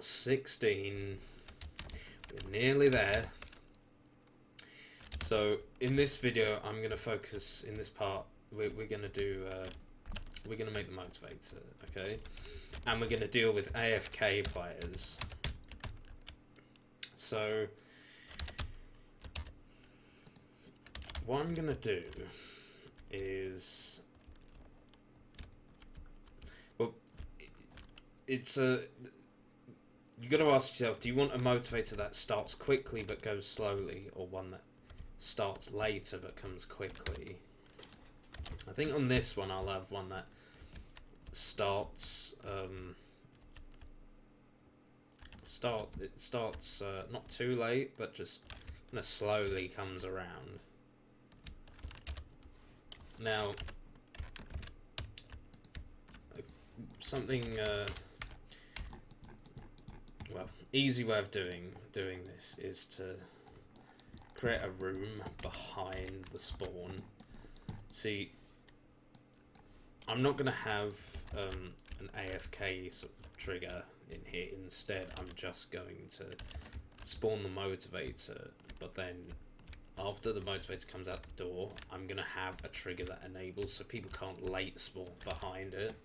16. We're nearly there. So in this video, I'm going to focus, in this part, we're going to do, we're going to make the motivator, okay? And we're going to deal with AFK players. So what I'm going to do is, well, it's a, you got to ask yourself, do you want a motivator that starts quickly but goes slowly, or one that starts later but comes quickly? I think on this one I'll have one that starts not too late, but just kind of slowly comes around. Now, something well, easy way of doing this is to create a room behind the spawn. See, I'm not going to have an AFK sort of trigger in here. Instead, I'm just going to spawn the motivator, but then after the motivator comes out the door, I'm going to have a trigger that enables so people can't late spawn behind it.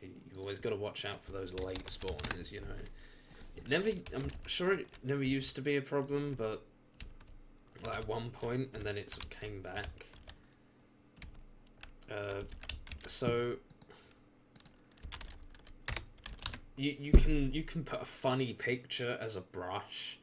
You've always got to watch out for those late spawners, you know. I'm sure it never used to be a problem, but like at one point, and then it sort of came back. So you can put a funny picture as a brush,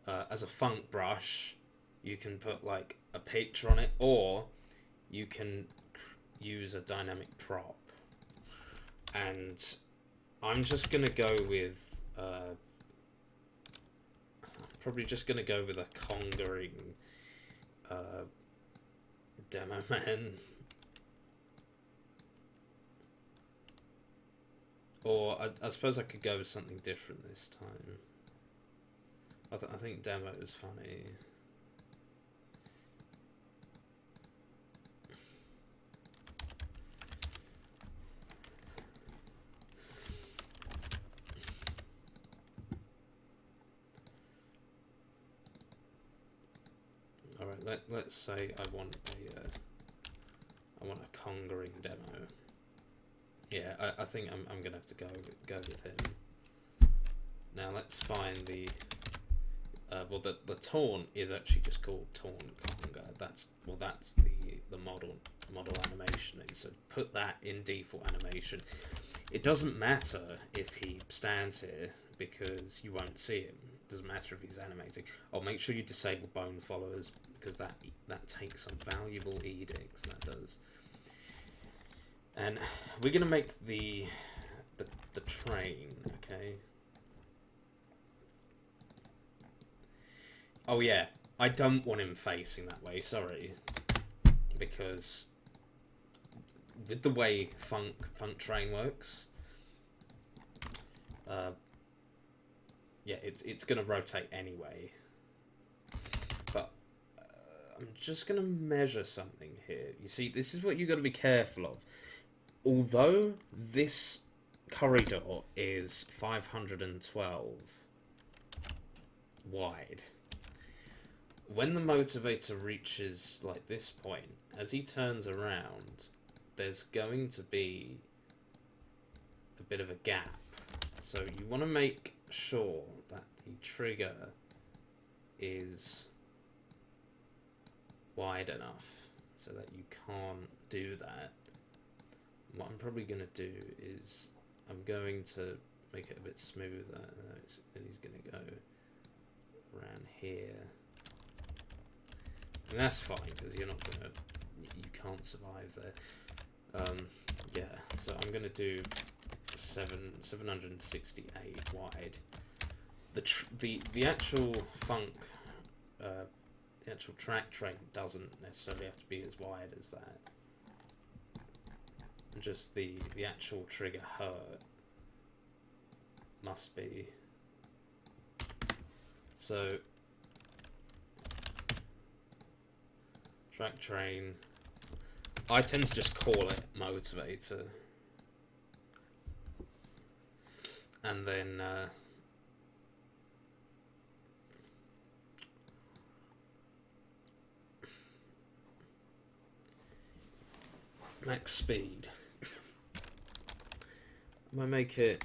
as a funk brush. You can put like a picture on it, or you can use a dynamic prop. And I'm just gonna go with probably just gonna go with a conquering demo man. Or I suppose I could go with something different this time. I think demo is funny. All right, let's say I want a conquering demo. Yeah, I think I'm gonna have to go with him. Now let's find the well, the taunt is actually just called taunt conga. That's the model animation name. So put that in default animation. It doesn't matter if he stands here because you won't see him. It doesn't matter if he's animating. Oh, make sure you disable bone followers because that takes some valuable edicts. That does. And we're gonna make the train, okay? Oh yeah, I don't want him facing that way, sorry. Because with the way funk train works, yeah, it's gonna rotate anyway. But I'm just gonna measure something here. You see, this is what you got to be careful of. Although this corridor is 512 wide, when the motivator reaches like this point, as he turns around, there's going to be a bit of a gap. So you want to make sure that the trigger is wide enough so that you can't do that. What I'm probably going to do is I'm going to make it a bit smoother. Then he's going to go around here. And that's fine because you're not going to, you can't survive there. Yeah, so I'm going to do 768 wide. The actual funk, the actual track train doesn't necessarily have to be as wide as that. Just the actual trigger hurt must be. So track train, I tend to just call it motivator. and then max speed. I'm gonna make it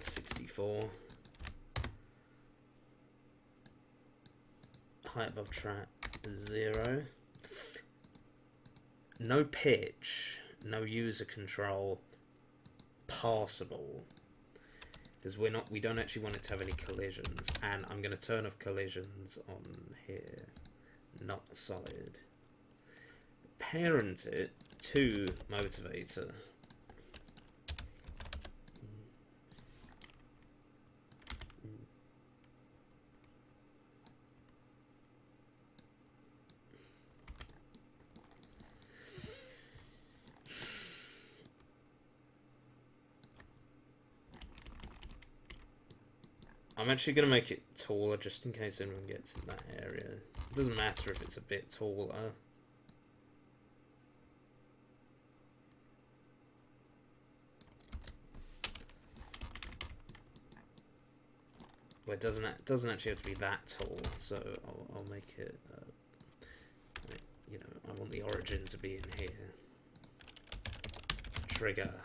64. Height above track 0. No pitch, no user control, passable. Because we don't actually want it to have any collisions, and I'm going to turn off collisions on here. Not solid. Parent it to motivator. I'm actually going to make it taller just in case anyone gets in that area. It doesn't matter if it's a bit taller. Well, it doesn't actually have to be that tall, so I'll make it, you know, I want the origin to be in here. Trigger.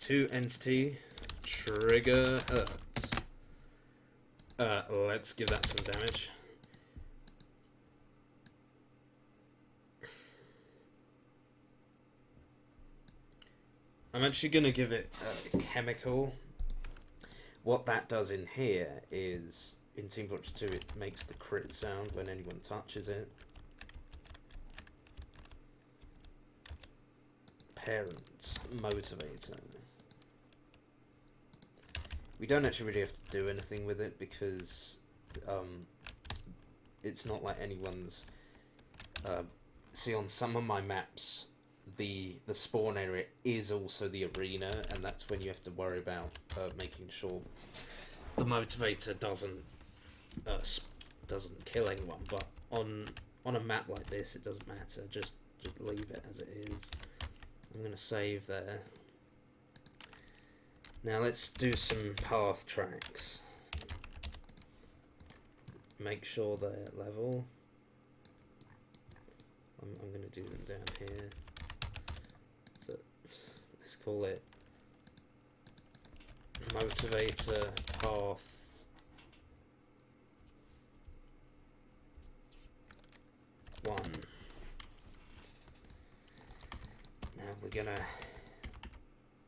To entity, trigger hurts. Let's give that some damage. I'm actually going to give it a chemical. What that does in here is, in Team Fortress 2, it makes the crit sound when anyone touches it. Parent, motivator. We don't actually really have to do anything with it because it's not like anyone's... see, on some of my maps, the spawn area is also the arena, and that's when you have to worry about making sure the motivator doesn't kill anyone. But on a map like this, it doesn't matter. Just leave it as it is. I'm going to save there. Now let's do some path tracks. Make sure they're level. I'm going to do them down here. So let's call it motivator path 1. Now we're going to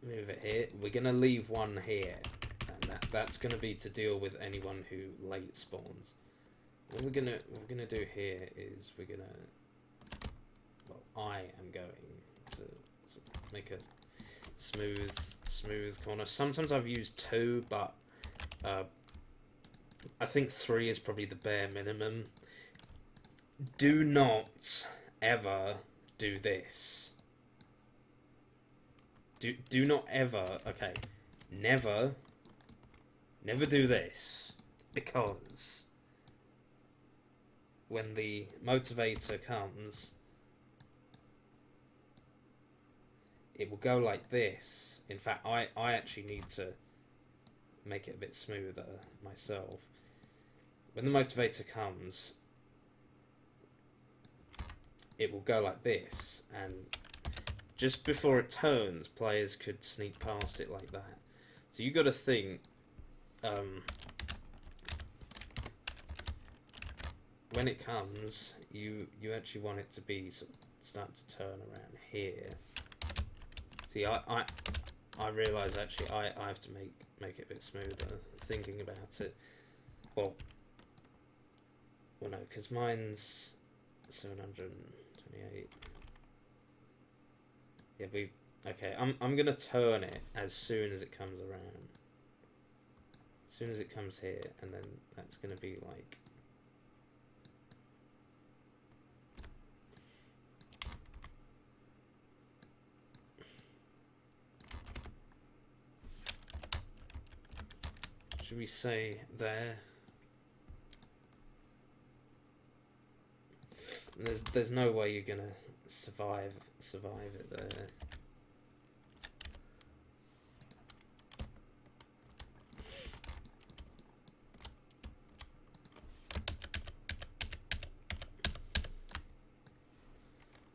move it here. We're going to leave one here, and that's going to be to deal with anyone who late spawns. What we're gonna do here is we're gonna, well, I am going to make a smooth corner. Sometimes I've used 2, but I think 3 is probably the bare minimum. Do not ever do this. Do not ever, okay, never do this, because when the motivator comes, it will go like this. In fact, I actually need to make it a bit smoother myself. When the motivator comes, it will go like this, and just before it turns, players could sneak past it like that. So you got to think, when it comes, you actually want it to be start to turn around here. See, I realise actually I have to make it a bit smoother. Thinking about it, well no, because mine's 728. Yeah, okay. I'm gonna turn it as soon as it comes around. As soon as it comes here, and then that's gonna be like. Should we say there? And there's no way you're gonna survive it there.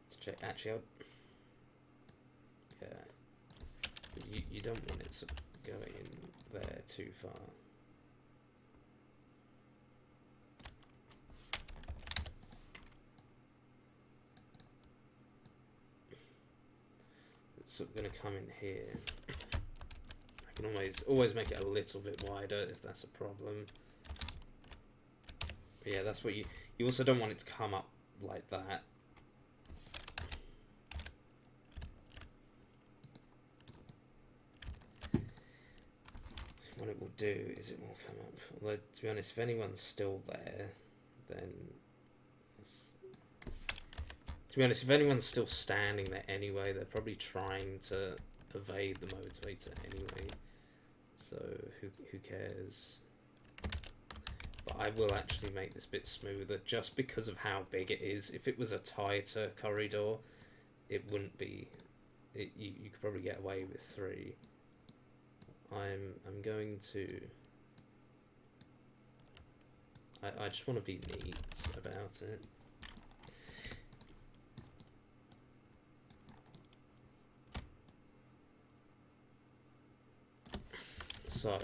Let's check. Actually, yeah, you don't want it to go in there too far. It's going to come in here. I can always make it a little bit wider if that's a problem. But yeah, that's what you also don't want it to come up like that. What it will do is it will come up. Although, to be honest, if anyone's still there, then... To be honest, if anyone's still standing there anyway, they're probably trying to evade the motivator anyway. So, who cares? But I will actually make this bit smoother just because of how big it is. If it was a tighter corridor, it wouldn't be... You could probably get away with 3. I'm going to... I just want to be neat about it. So...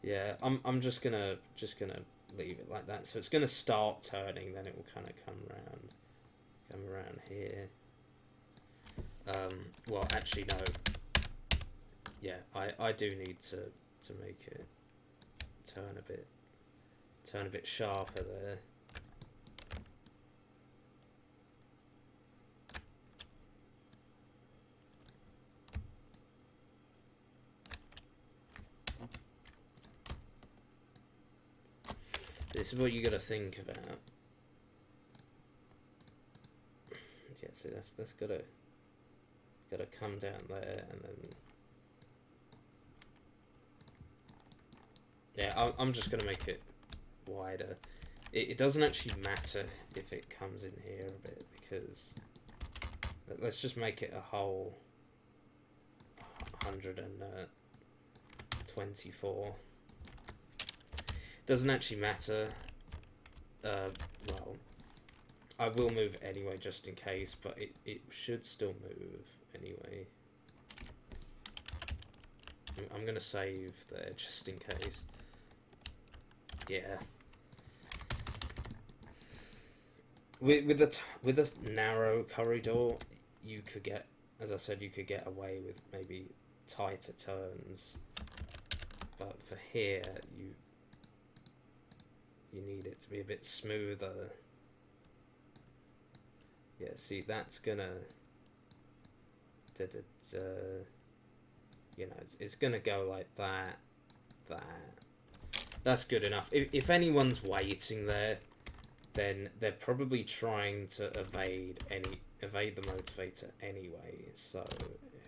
Yeah, I'm just gonna leave it like that. So it's gonna start turning, then it will kind of come around here. Well, actually no. Yeah, I do need to make it turn a bit sharper there. This is what you got to think about. Yeah, see, that's gotta come down there, and then yeah, I'm just gonna make it wider. It doesn't actually matter if it comes in here a bit, because let's just make it a whole 124. Doesn't actually matter. Well, I will move anyway just in case, but it should still move anyway. I'm gonna save there just in case. Yeah. With a narrow corridor, you could get, as I said, you could get away with maybe tighter turns, but for here you need it to be a bit smoother. Yeah, see, that's gonna you know, it's gonna go like that. That's good enough. If anyone's waiting there, then they're probably trying to evade the motivator anyway, so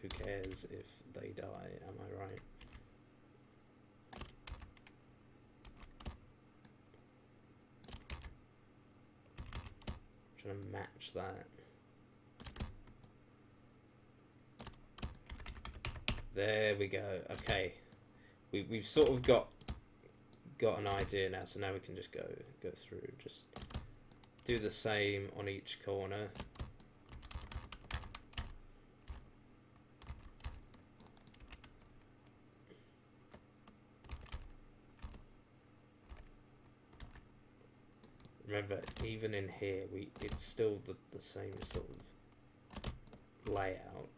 who cares if they die, am I right? Trying to match that. There we go. Okay, we've sort of got an idea now, so now we can just go through, just do the same on each corner. Remember, even in here, it's still the same sort of layout.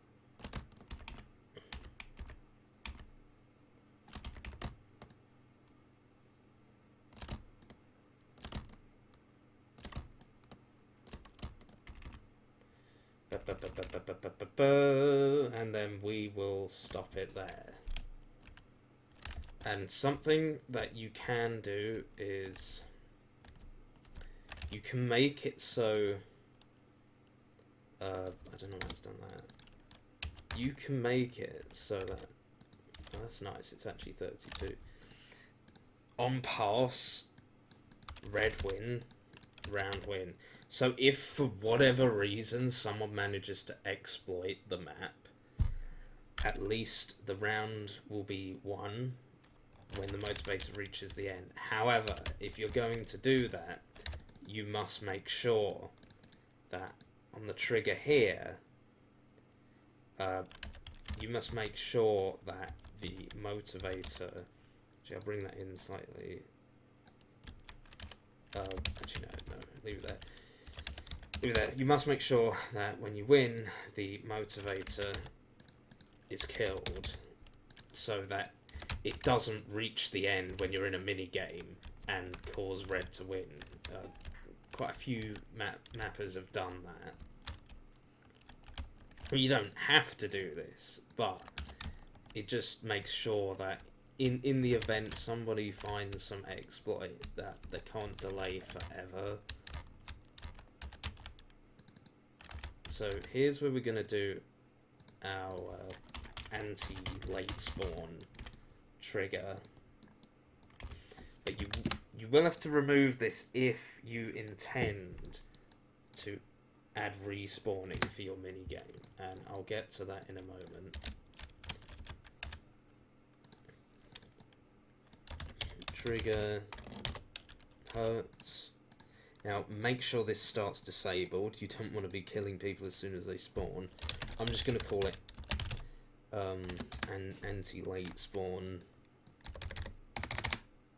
And then we will stop it there. And something that you can do is you can make it so I don't know why it's done that. You can make it so that, oh, that's nice, it's actually 32. on pass, red win, round win. So if for whatever reason someone manages to exploit the map, at least the round will be won when the motivator reaches the end. However, if you're going to do that, you must make sure that on the trigger here, you must make sure that the motivator... Actually, I'll bring that in slightly. Actually, no, leave it there. Leave it there. You must make sure that when you win, the motivator is killed, so that it doesn't reach the end when you're in a mini game and cause red to win. Quite a few mappers have done that. Well, you don't have to do this, but it just makes sure that in the event somebody finds some exploit, that they can't delay forever. So here's where we're going to do our anti-late spawn trigger. But you will have to remove this if you intend to add respawning for your minigame, and I'll get to that in a moment. Trigger hurts. Now make sure this starts disabled. You don't want to be killing people as soon as they spawn. I'm just going to call it an anti-late spawn.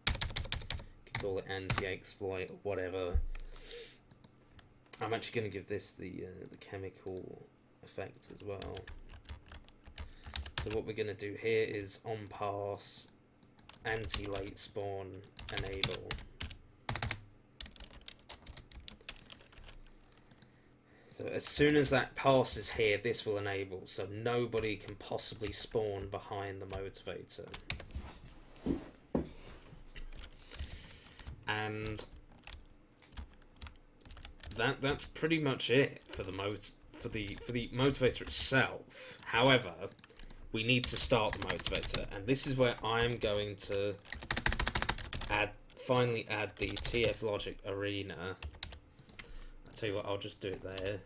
You can call it anti-exploit or whatever. I'm actually going to give this the chemical effect as well. So what we're going to do here is on pass, anti-late spawn, enable. So as soon as that passes here, this will enable, so nobody can possibly spawn behind the motivator. And that's pretty much it for the motivator itself. However, we need to start the motivator, and this is where I'm going to finally add the TF Logic Arena. I'll tell you what, I'll just do it there.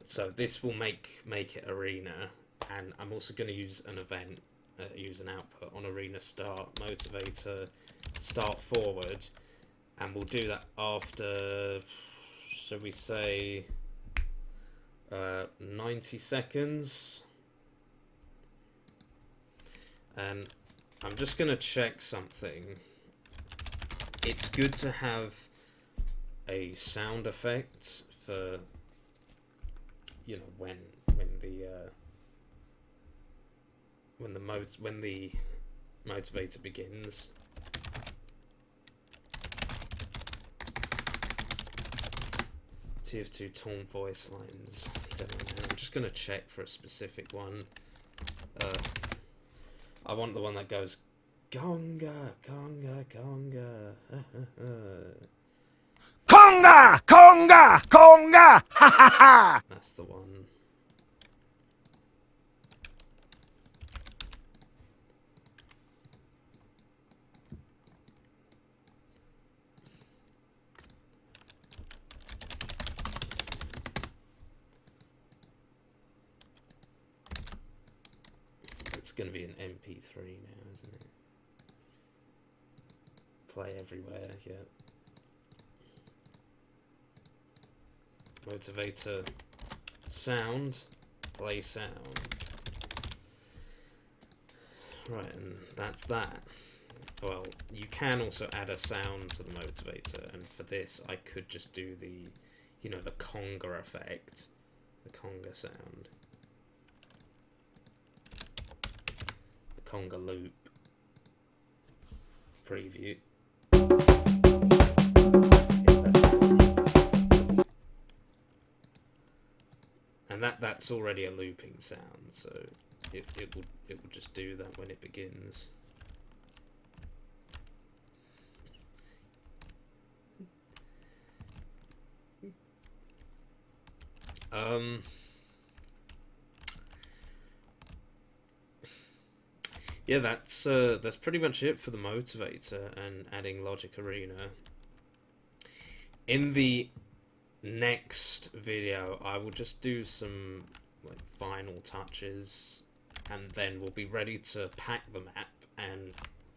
So this will make it arena, and I'm also going to use an event, use an output on arena start motivator start forward, and we'll do that after, shall we say, 90 seconds. And I'm just going to check something. It's good to have a sound effect for, you know, when the motivator begins. TF2 taunt voice lines. I'm just gonna check for a specific one. I want the one that goes conga, conga, conga. Conga! Conga! Conga! Ha ha ha! That's the one. It's going to be an MP3 now, isn't it? Play everywhere, yeah. Motivator sound, play sound. Right, and that's that. Well, you can also add a sound to the motivator, and for this I could just do the, you know, the conga effect, the conga sound. The conga loop. Preview. And that's already a looping sound, so it will just do that when it begins. Yeah, that's pretty much it for the motivator and adding Logic Arena. In the next video, I will just do some like final touches, and then we'll be ready to pack the map and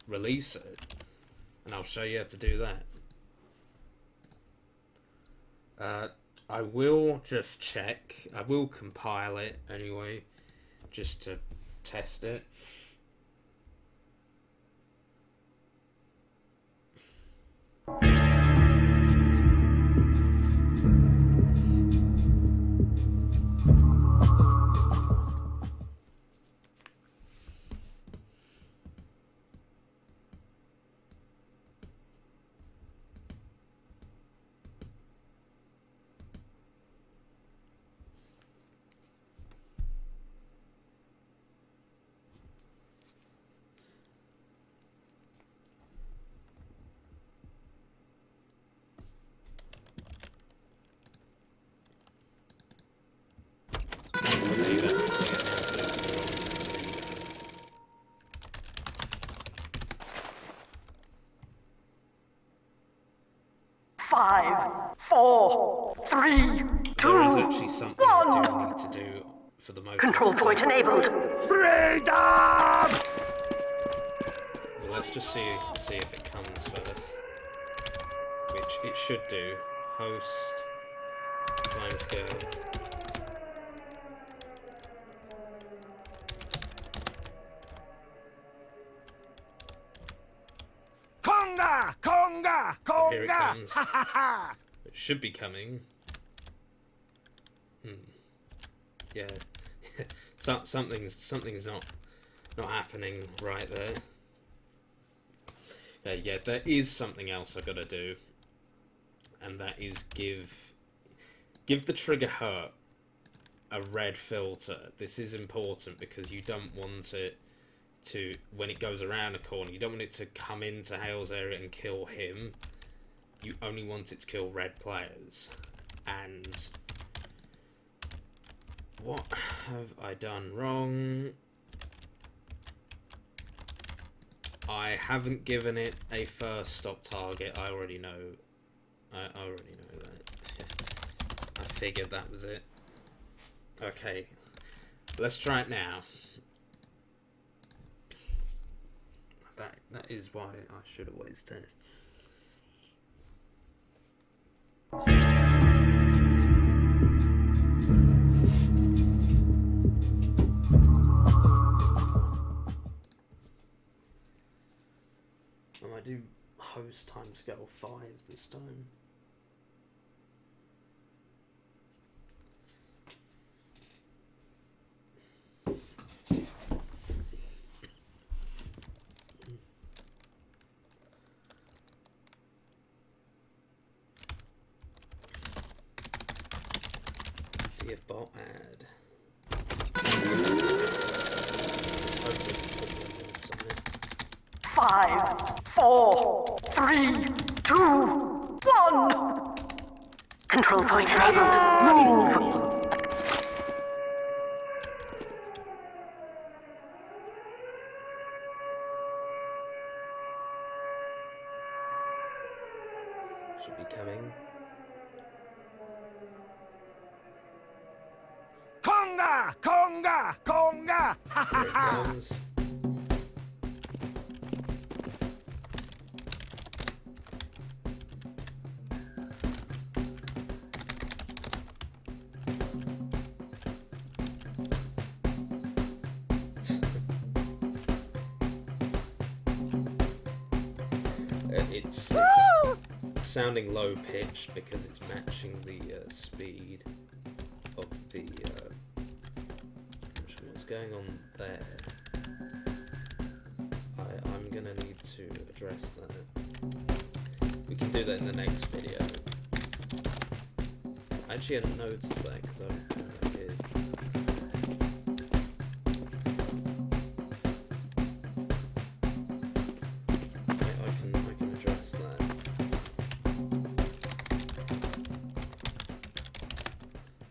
release it. And I'll show you how to do that. I will just check. I will compile it anyway, just to test it. Five, four, three, two, There is actually something I do one. need to do for the motivator. Control point enabled. Freedom! Well, let's just see if it comes first. Which it should do. Host. Timescale. Conga! Conga! Here it Conga! comes. Ha ha ha! It should be coming. Yeah. something's not happening right there. Okay, yeah, there is something else I gotta do. And that is give the trigger hurt a red filter. This is important because you don't want it to, when it goes around a corner, you don't want it to come into Hale's area and kill him. You only want it to kill red players. And what have I done wrong? I haven't given it a first stop target. I already know. I already know that. I figured that was it. Okay, let's try it now. That is why I should always test. I might do host timescale 5 this time. CF bot add. Five, four, three, two, one. Control point enabled. Move. Should be coming. Conga! Conga! Conga! Ha ha Here it ha! comes. It's sounding low pitched because it's matching the speed of the what's going on there. I'm gonna need to address that. We can do that in the next video. I actually hadn't noticed that because I did. I can address that.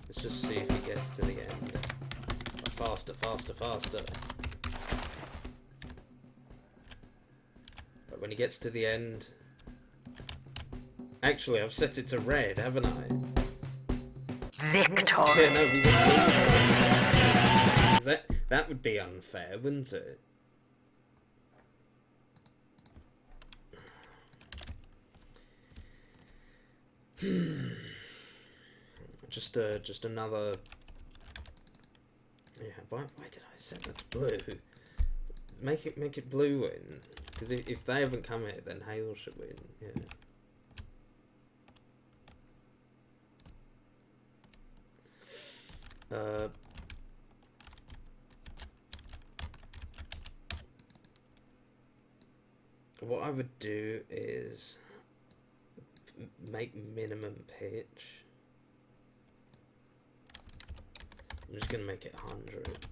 Let's just see if gets to the end. Faster, faster, faster. But when he gets to the end... Actually, I've set it to red, haven't I? Victor. Yeah, no, we want blue. That would be unfair, wouldn't it? Just another... Yeah, why did I set that to blue? Make it blue win. Because if they haven't come here, then Hale should win. Yeah. What I would do is make minimum pitch. I'm just gonna make it 100.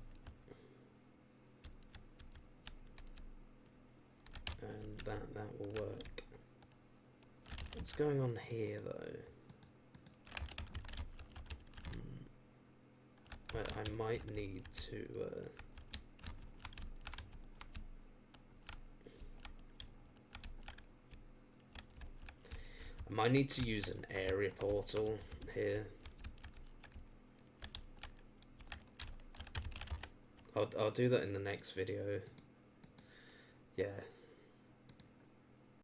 And that will work. What's going on here though? I might need to I might need to use an area portal here. I'll do that in the next video. Yeah.